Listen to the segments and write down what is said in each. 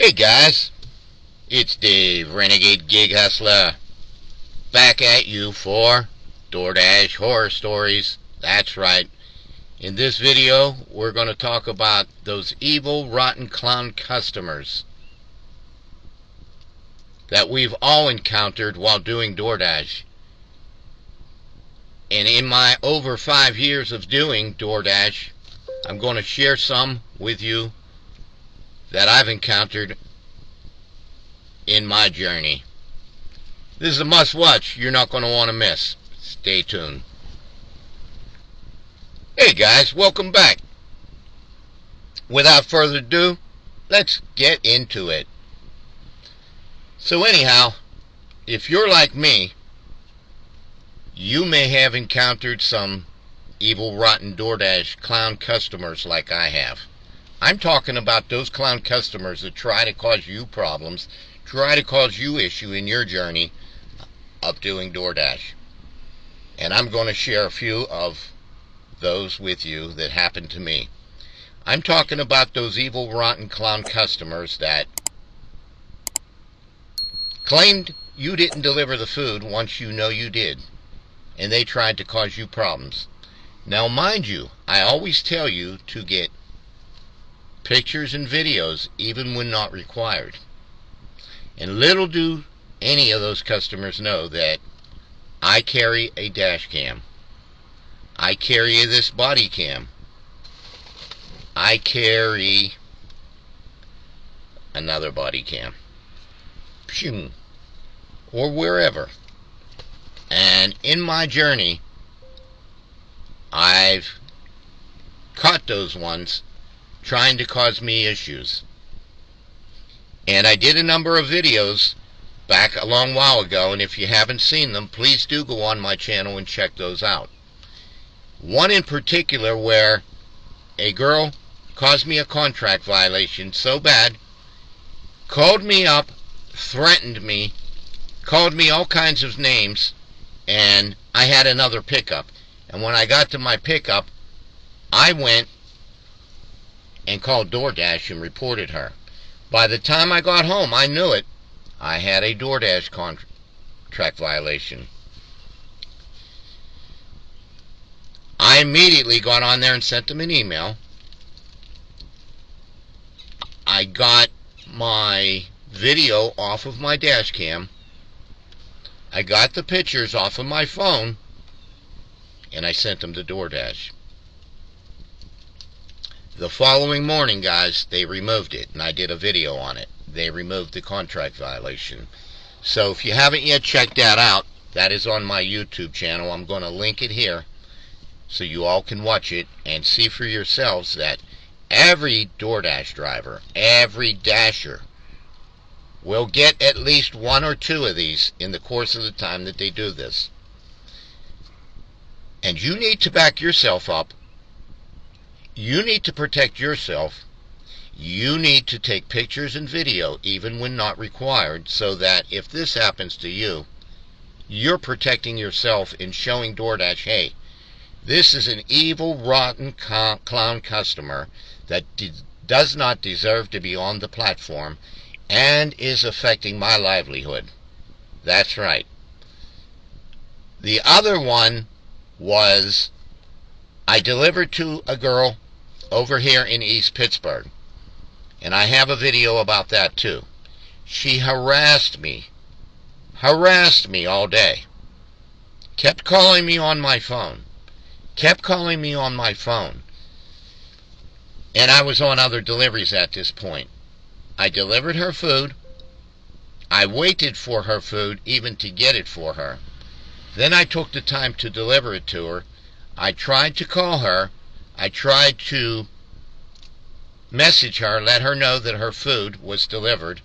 Hey guys, it's Dave, Renegade Gig Hustler, back at you for Doordash Horror Stories. That's right. In this video, we're going to talk about those evil, rotten clown customers that we've all encountered while doing Doordash. And in my over 5 years of doing Doordash, I'm going to share some with you that I've encountered in my journey. This is a must watch you're not going to want to miss. Stay tuned. Hey guys, welcome back. Without further ado, let's get into it. So anyhow, if you're like me, you may have encountered some evil, rotten Doordash clown customers like I have. I'm talking about those clown customers that try to cause you problems, try to cause you issue in your journey of doing Doordash. And I'm going to share a few of those with you that happened to me. I'm talking about those evil, rotten clown customers that claimed you didn't deliver the food once you know you did, and they tried to cause you problems. Now mind you, I always tell you to get pictures and videos even when not required. And little do any of those customers know that I carry a dash cam. I carry this body cam. I carry another body cam. Or wherever. And in my journey, I've caught those ones trying to cause me issues. And I did a number of videos back a long while ago, and if you haven't seen them, please do go on my channel and check those out. One in particular where a girl caused me a contract violation so bad, called me up, threatened me, called me all kinds of names, and I had another pickup. And when I got to my pickup, I went and called Doordash and reported her. By the time I got home, I knew it. I had a Doordash contract violation. I immediately got on there and sent them an email. I got my video off of my dash cam. I got the pictures off of my phone, and I sent them to Doordash. The following morning, guys, they removed it, and I did a video on it. They removed the contract violation. So if you haven't yet checked that out, that is on my YouTube channel. I'm going to link it here so you all can watch it and see for yourselves that every Doordash driver, every dasher, will get at least one or two of these in the course of the time that they do this. And you need to back yourself up. You need to protect yourself. You need to take pictures and video even when not required, so that if this happens to you, you're protecting yourself and showing Doordash, hey, this is an evil, rotten clown customer that does not deserve to be on the platform and is affecting my livelihood. That's right. The other one was I delivered to a girl over here in East Pittsburgh, and I have a video about that too. She harassed me all day, kept calling me on my phone, and I was on other deliveries at this point. I delivered her food. I waited for her food even to get it for her. Then I took the time to deliver it to her. I tried to call her. I tried to message her, let her know that her food was delivered,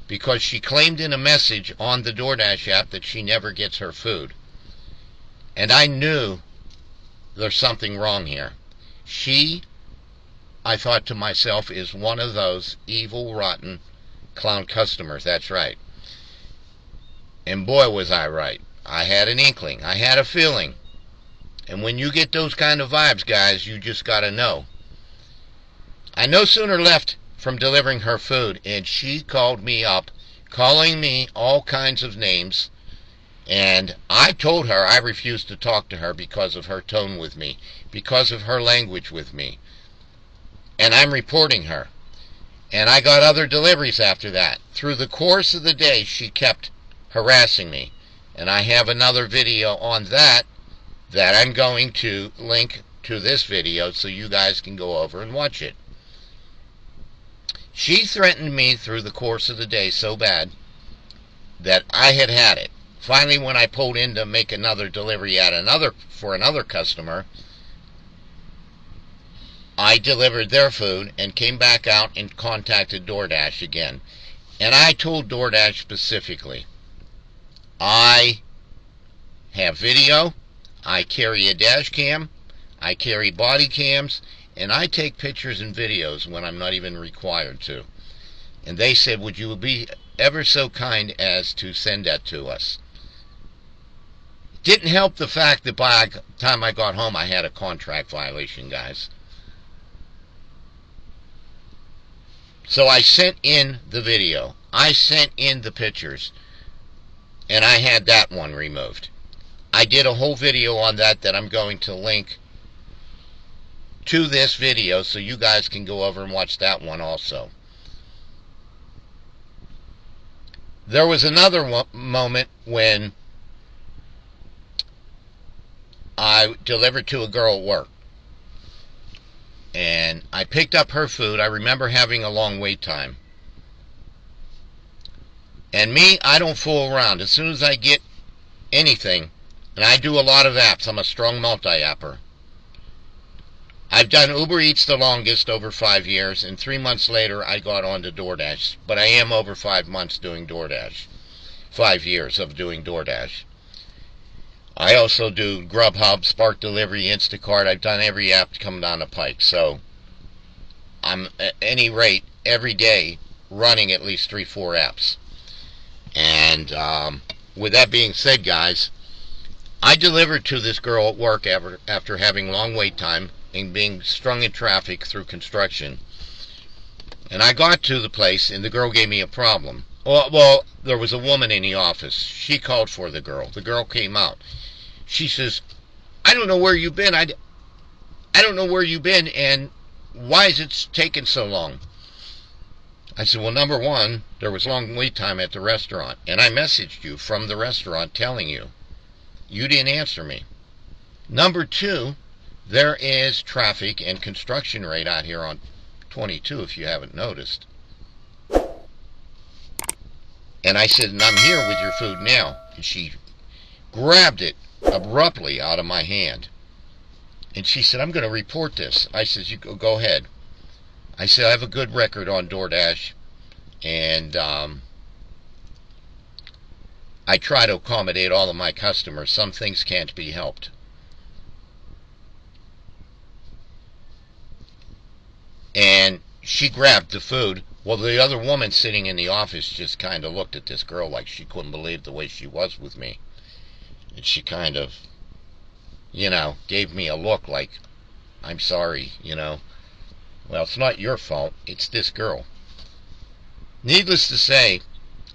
because she claimed in a message on the Doordash app that she never gets her food. And I knew there's something wrong here. She, I thought to myself, is one of those evil, rotten clown customers. That's right. And boy, was I right. I had an inkling. I had a feeling. And when you get those kind of vibes, guys, you just got to know. I no sooner left from delivering her food, and she called me up, calling me all kinds of names. And I told her I refused to talk to her because of her tone with me, because of her language with me. And I'm reporting her. And I got other deliveries after that. Through the course of the day, she kept harassing me. And I have another video on that I'm going to link to this video so you guys can go over and watch it. She threatened me through the course of the day so bad that I had it. Finally, when I pulled in to make another delivery for another customer, I delivered their food and came back out and contacted Doordash again. And I told Doordash specifically, I have video, I carry a dash cam, I carry body cams, and I take pictures and videos when I'm not even required to. And they said, would you be ever so kind as to send that to us? Didn't help the fact that by the time I got home, I had a contract violation, guys. So I sent in the video. I sent in the pictures. And I had that one removed. I did a whole video on that I'm going to link to this video so you guys can go over and watch that one also. There was another moment when I delivered to a girl at work. And I picked up her food. I remember having a long wait time. And me, I don't fool around. As soon as I get anything, and I do a lot of apps. I'm a strong multi-apper. I've done Uber Eats the longest, over 5 years, and 3 months later I got onto Doordash. But I am over 5 months doing Doordash. 5 years of doing Doordash. I also do Grubhub, Spark Delivery, Instacart. I've done every app coming down the pike. So I'm, at any rate, every day running at least 3-4 apps. And with that being said, guys, I delivered to this girl at work after having long wait time and being strung in traffic through construction. And I got to the place, and the girl gave me a problem. Well, there was a woman in the office. She called for the girl. The girl came out. She says, I don't know where you've been. I don't know where you've been, and why is it taking so long? I said, well, number one, there was long wait time at the restaurant, and I messaged you from the restaurant telling you. You didn't answer me. Number two, there is traffic and construction rate out here on 22, if you haven't noticed. And I said, and I'm here with your food now. And she grabbed it abruptly out of my hand. And she said, I'm going to report this. I said, you go ahead. I said, I have a good record on Doordash. And I try to accommodate all of my customers. Some things can't be helped. And she grabbed the food. Well, the other woman sitting in the office just kind of looked at this girl like she couldn't believe the way she was with me. And she kind of, gave me a look like, I'm sorry, Well, it's not your fault. It's this girl. Needless to say,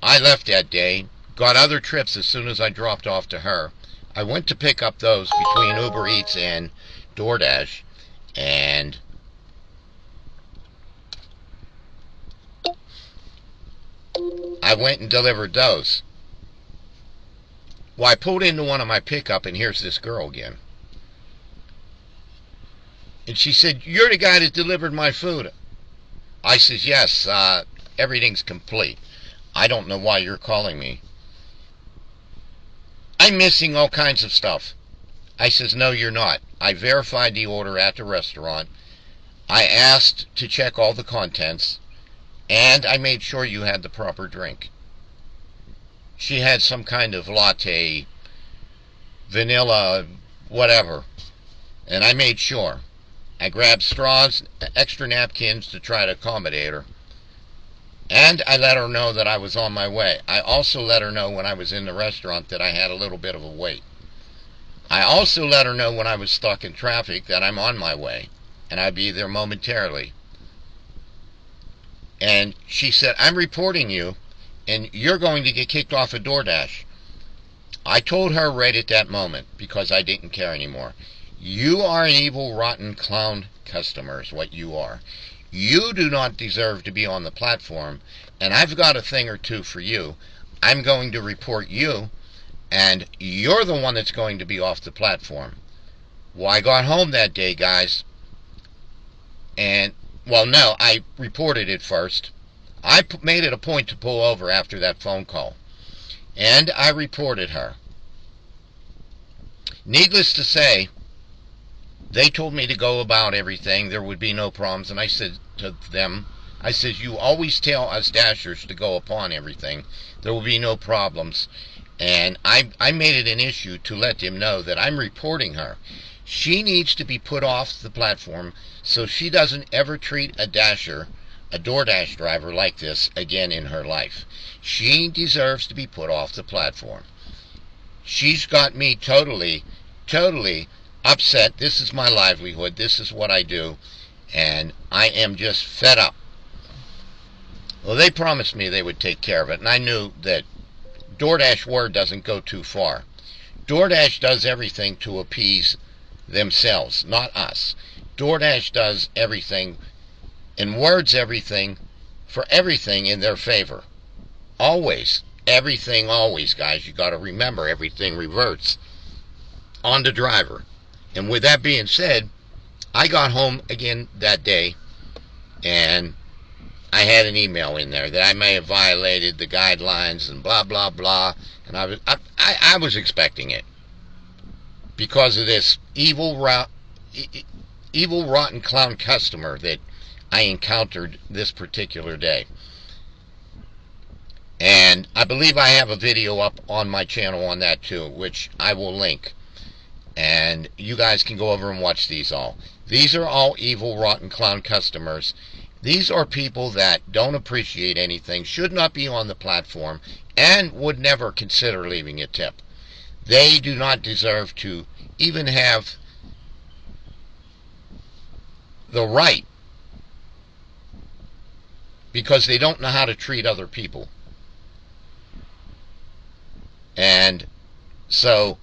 I left that day, got other trips as soon as I dropped off to her. I went to pick up those between Uber Eats and Doordash, and I went and delivered those. Well, I pulled into one of my pickup, and here's this girl again. And she said, you're the guy that delivered my food. I says, yes, everything's complete. I don't know why you're calling me. I'm missing all kinds of stuff. I says, no, you're not. I verified the order at the restaurant. I asked to check all the contents, and I made sure you had the proper drink. She had some kind of latte, vanilla, whatever, and I made sure. I grabbed straws, extra napkins to try to accommodate her, and I let her know that I was on my way. I also let her know when I was in the restaurant that I had a little bit of a wait. I also let her know when I was stuck in traffic that I'm on my way, and I'd be there momentarily. And she said, I'm reporting you, and you're going to get kicked off of Doordash. I told her right at that moment, because I didn't care anymore, you are an evil, rotten clown customer is what you are. You do not deserve to be on the platform, and I've got a thing or two for you. I'm going to report you, and you're the one that's going to be off the platform. Well, I got home that day, guys, and, well, no, I reported it first. I made it a point to pull over after that phone call, and I reported her. Needless to say, they told me to go about everything. There would be no problems, and I said to them, I said, you always tell us dashers to go upon everything. There will be no problems. And I made it an issue to let them know that I'm reporting her. She needs to be put off the platform so she doesn't ever treat a dasher, a DoorDash driver like this again in her life. She deserves to be put off the platform. She's got me totally upset. This is my livelihood. This is what I do. And I am just fed up. Well, they promised me they would take care of it, and I knew that DoorDash word doesn't go too far. DoorDash does everything to appease themselves, not us. DoorDash does everything and words everything for everything in their favor. Always. Everything always, guys. You got to remember, everything reverts on the driver. And with that being said, I got home again that day, and I had an email in there that I may have violated the guidelines and blah blah blah, and I was expecting it because of this evil rotten clown customer that I encountered this particular day. And I believe I have a video up on my channel on that too, which I will link. And you guys can go over and watch these all. These are all evil, rotten clown customers. These are people that don't appreciate anything, should not be on the platform, and would never consider leaving a tip. They do not deserve to even have the right, because they don't know how to treat other people. And so,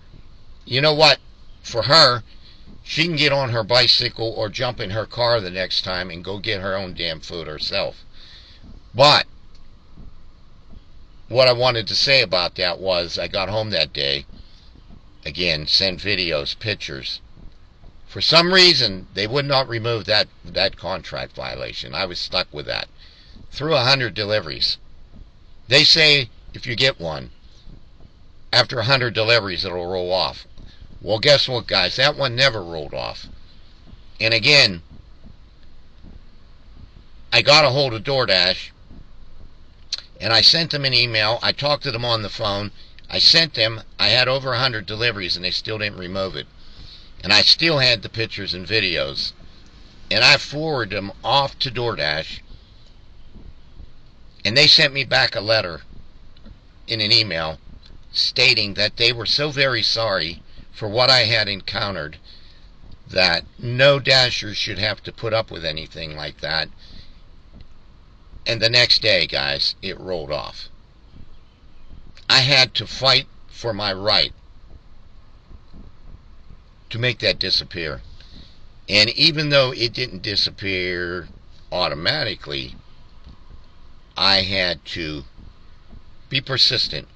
you know what? For her, she can get on her bicycle or jump in her car the next time and go get her own damn food herself. But what I wanted to say about that was I got home that day, again, sent videos, pictures. For some reason, they would not remove that contract violation. I was stuck with that. Through 100 deliveries. They say if you get one, after 100 deliveries, it'll roll off. Well, guess what, guys? That one never rolled off. And again, I got a hold of DoorDash, and I sent them an email. I talked to them on the phone. I sent them. I had over 100 deliveries, and they still didn't remove it. And I still had the pictures and videos. And I forwarded them off to DoorDash, and they sent me back a letter in an email stating that they were so very sorry for what I had encountered, that no dashers should have to put up with anything like that. And the next day, guys, it rolled off. I had to fight for my right to make that disappear. And even though it didn't disappear automatically, I had to be persistent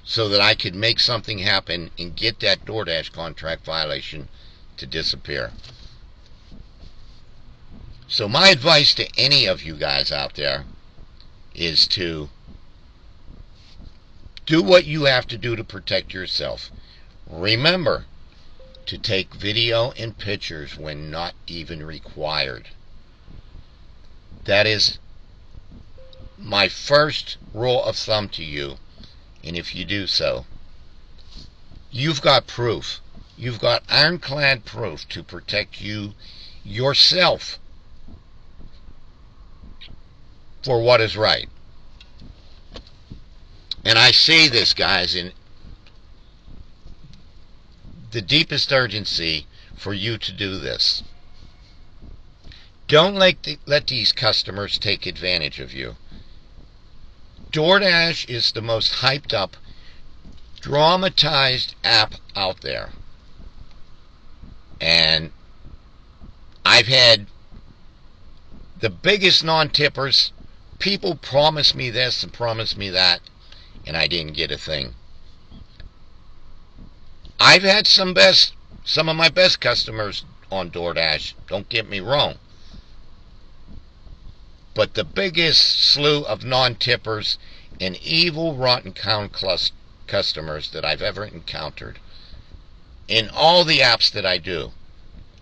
so that I could make something happen and get that DoorDash contract violation to disappear. So my advice to any of you guys out there is to do what you have to do to protect yourself. Remember to take video and pictures when not even required. That is my first rule of thumb to you. And if you do so, you've got proof. You've got ironclad proof to protect you yourself for what is right. And I say this, guys, in the deepest urgency for you to do this. Don't let these customers take advantage of you. DoorDash is the most hyped up, dramatized app out there. And I've had the biggest non-tippers. People promised me this and promised me that, and I didn't get a thing. I've had some of my best customers on DoorDash, don't get me wrong. But the biggest slew of non-tippers and evil, rotten customers that I've ever encountered in all the apps that I do.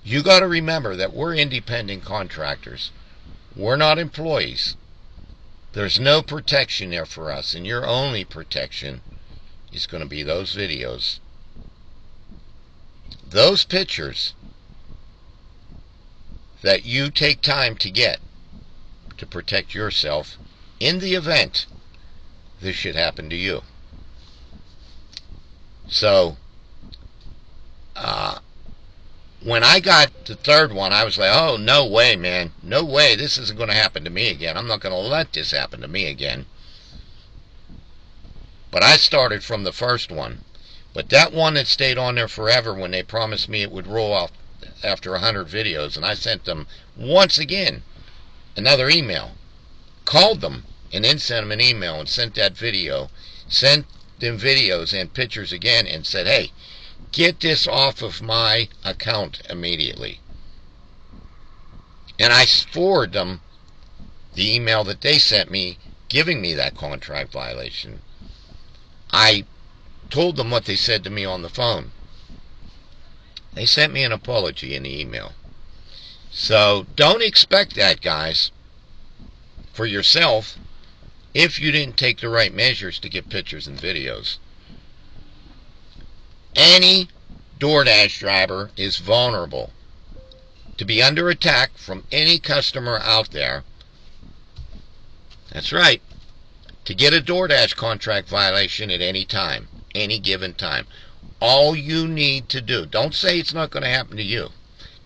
You got to remember that we're independent contractors. We're not employees. There's no protection there for us, and your only protection is going to be those videos. Those pictures that you take time to get to protect yourself in the event this should happen to you. So, when I got the third one, I was like, oh, no way, man. No way. This isn't going to happen to me again. I'm not going to let this happen to me again. But I started from the first one. But that one that stayed on there forever when they promised me it would roll off after 100 videos, and I sent them once again another email. Called them and then sent them an email and sent that video. Sent them videos and pictures again and said, hey, get this off of my account immediately. And I forwarded them the email that they sent me giving me that contract violation. I told them what they said to me on the phone. They sent me an apology in the email. So don't expect that, guys, for yourself if you didn't take the right measures to get pictures and videos. Any DoorDash driver is vulnerable to be under attack from any customer out there. That's right. To get a DoorDash contract violation at any time, any given time. All you need to do, don't say it's not going to happen to you.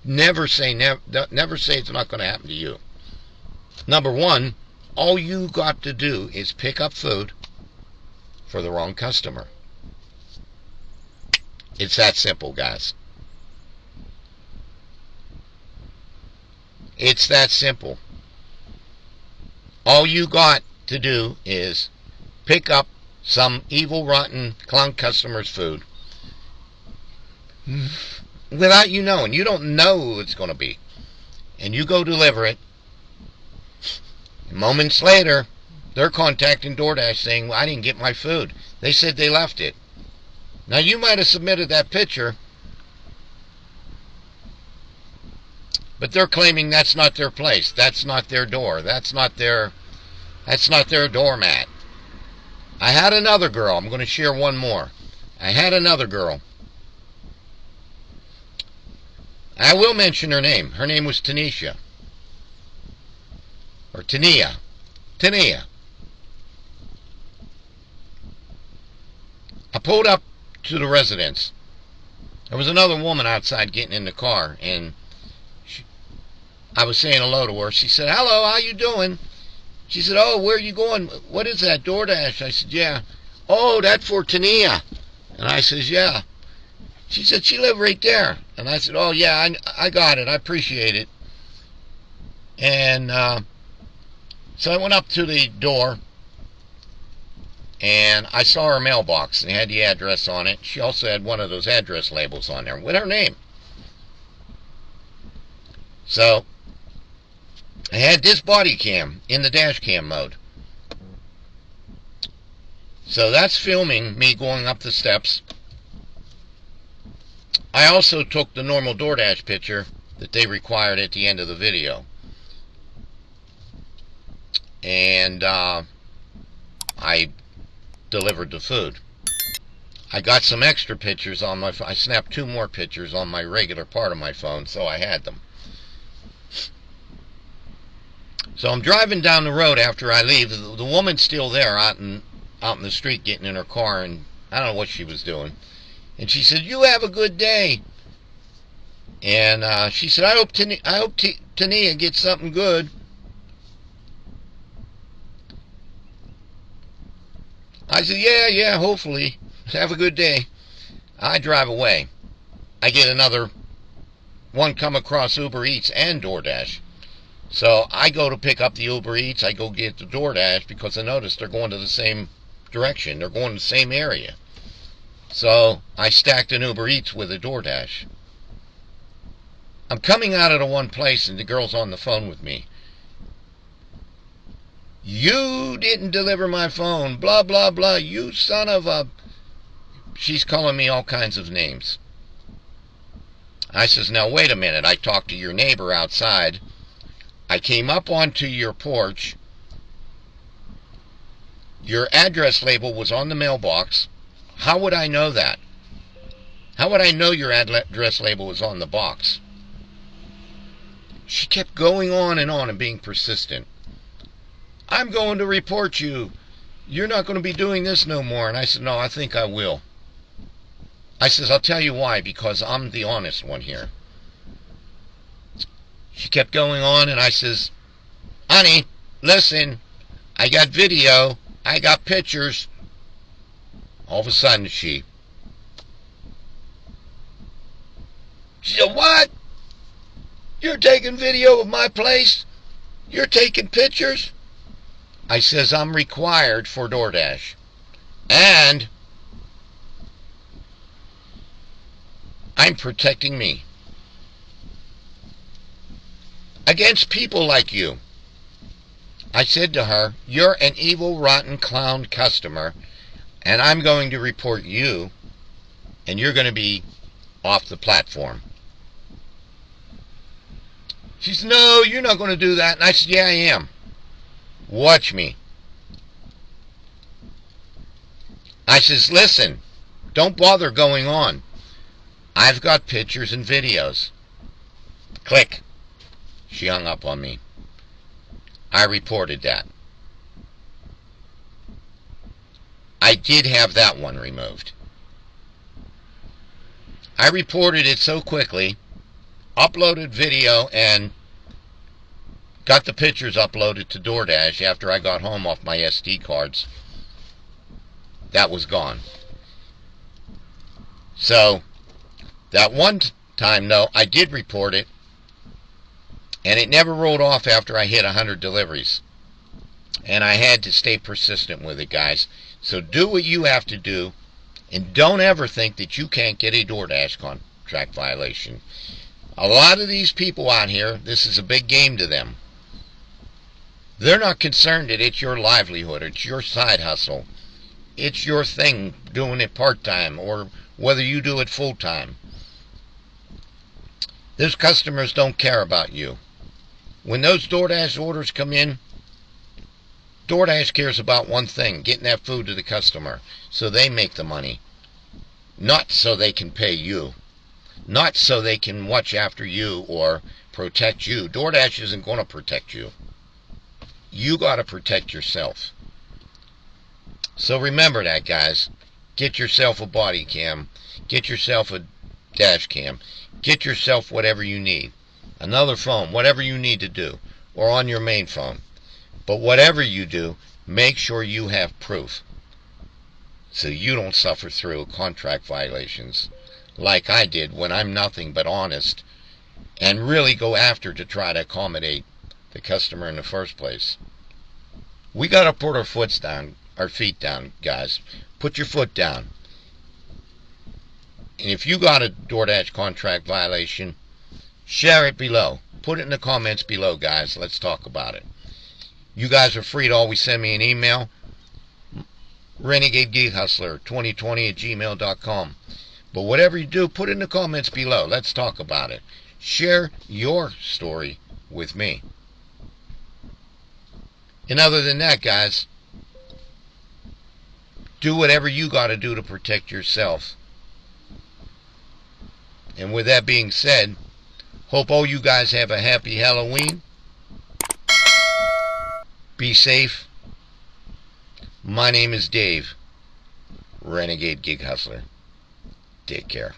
Never say it's not going to happen to you. Number one, all you got to do is pick up food for the wrong customer. It's that simple, guys. It's that simple. All you got to do is pick up some evil, rotten clown customer's food without you knowing. You don't know who it's going to be. And you go deliver it. Moments later, they're contacting DoorDash saying, well, I didn't get my food. They said they left it. Now, you might have submitted that picture, but they're claiming that's not their place. That's not their door. That's not their doormat. I had another girl. I'm going to share one more. I had another girl. I will mention her name. Her name was Tanisha. Or Tania. Tania. I pulled up to the residence. There was another woman outside getting in the car, and I was saying hello to her. She said, hello, how you doing? She said, oh, where are you going? What is that, DoorDash? I said, yeah. Oh, that's for Tania. And I says, yeah. She said, she lived right there. And I said, oh, yeah, I got it. I appreciate it. And so I went up to the door, and I saw her mailbox, and it had the address on it. She also had one of those address labels on there with her name. So I had this body cam in the dash cam mode. So that's filming me going up the steps. I also took the normal DoorDash picture that they required at the end of the video. And I delivered the food. I got some extra pictures on my phone. I snapped 2 more pictures on my regular part of my phone, so I had them. So I'm driving down the road after I leave. The woman's still there out in the street getting in her car, and I don't know what she was doing. And she said, you have a good day. And she said, I hope Tania get something good. I said, yeah, hopefully. Have a good day. I drive away. I get another one come across Uber Eats and DoorDash. So I go to pick up the Uber Eats. I go get the DoorDash because I noticed they're going to the same direction. They're going to the same area. So I stacked an Uber Eats with a DoorDash. I'm coming out of the one place and the girl's on the phone with me. You didn't deliver my phone. Blah, blah, blah. You son of a... She's calling me all kinds of names. I says, now wait a minute. I talked to your neighbor outside. I came up onto your porch. Your address label was on the mailbox. How would I know that? How would I know your address label was on the box? She kept going on and being persistent. I'm going to report you. You're not going to be doing this no more. And I said, no, I think I will. I says, I'll tell you why, because I'm the honest one here. She kept going on, and I says, honey, listen, I got video, I got pictures. All of a sudden, she said, what? You're taking video of my place? You're taking pictures? I says, I'm required for DoorDash. And I'm protecting me against people like you. I said to her, you're an evil, rotten clown customer, and I'm going to report you, and you're going to be off the platform. She said, no, you're not going to do that. And I said, yeah, I am. Watch me. I says, listen, don't bother going on. I've got pictures and videos. Click. She hung up on me. I reported that. I did have that one removed. I reported it so quickly, uploaded video, and got the pictures uploaded to DoorDash after I got home off my SD cards. That was gone. So, that one time, though, I did report it, and it never rolled off after I hit 100 deliveries. And I had to stay persistent with it, guys. So do what you have to do, and don't ever think that you can't get a DoorDash contract violation. A lot of these people out here, this is a big game to them. They're not concerned that it's your livelihood, it's your side hustle. It's your thing, doing it part-time, or whether you do it full-time. Those customers don't care about you. When those DoorDash orders come in, DoorDash cares about one thing, getting that food to the customer, so they make the money. Not so they can pay you. Not so they can watch after you or protect you. DoorDash isn't going to protect you. You got to protect yourself. So remember that, guys. Get yourself a body cam. Get yourself a dash cam. Get yourself whatever you need. Another phone, whatever you need to do. Or on your main phone. But whatever you do, make sure you have proof. So you don't suffer through contract violations like I did when I'm nothing but honest and really go after to try to accommodate the customer in the first place. We got to put our feet down, guys. Put your foot down. And if you got a DoorDash contract violation, share it below. Put it in the comments below, guys. Let's talk about it. You guys are free to always send me an email. RenegadeGigHustler2020@gmail.com. But whatever you do, put it in the comments below. Let's talk about it. Share your story with me. And other than that, guys, do whatever you got to do to protect yourself. And with that being said, hope all you guys have a happy Halloween. Be safe. My name is Dave, Renegade Gig Hustler. Take care.